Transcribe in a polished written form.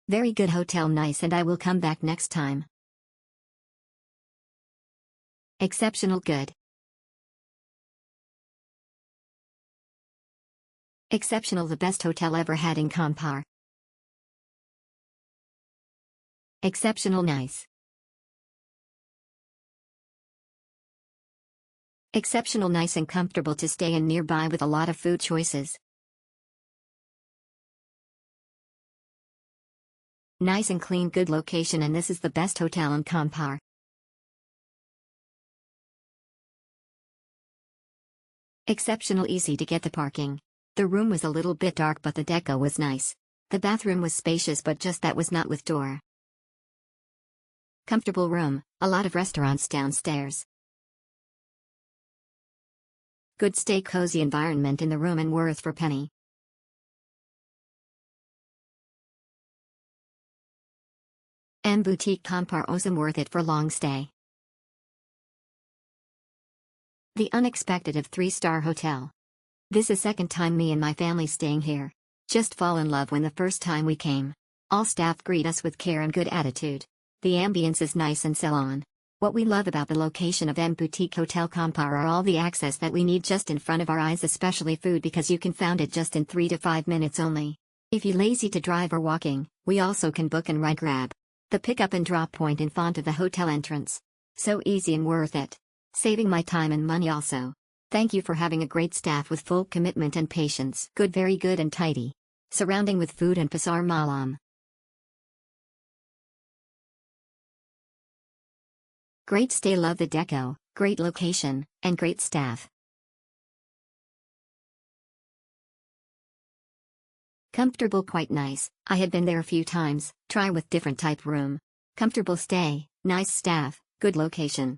Very good hotel, nice, and I will come back next time. Exceptional, good. Exceptional, the best hotel ever had in Kampar. Exceptional, nice. Exceptional, nice and comfortable to stay in, nearby with a lot of food choices. Nice and clean, good location, and this is the best hotel in Kampar. Exceptional, easy to get the parking. The room was a little bit dark but the deco was nice. The bathroom was spacious but just that was not with door. Comfortable room, a lot of restaurants downstairs. Good stay, cozy environment in the room and worth for penny. M Boutique Kampar, awesome, worth it for long stay. The unexpected of 3-star hotel. This is second time me and my family staying here. Just fall in love when the first time we came. All staff greet us with care and good attitude. The ambience is nice and so on. What we love about the location of M Boutique Hotel Kampar are all the access that we need just in front of our eyes, especially food, because you can find it just in 3 to 5 minutes only. If you lazy to drive or walking, we also can book and ride Grab. The pick-up and drop point in front of the hotel entrance. So easy and worth it. Saving my time and money also. Thank you for having a great staff with full commitment and patience. Good, very good and tidy. Surrounding with food and pasar malam. Great stay, love the deco, great location, and great staff. Comfortable, quite nice. I had been there a few times. Try with different type room. Comfortable stay, nice staff, good location.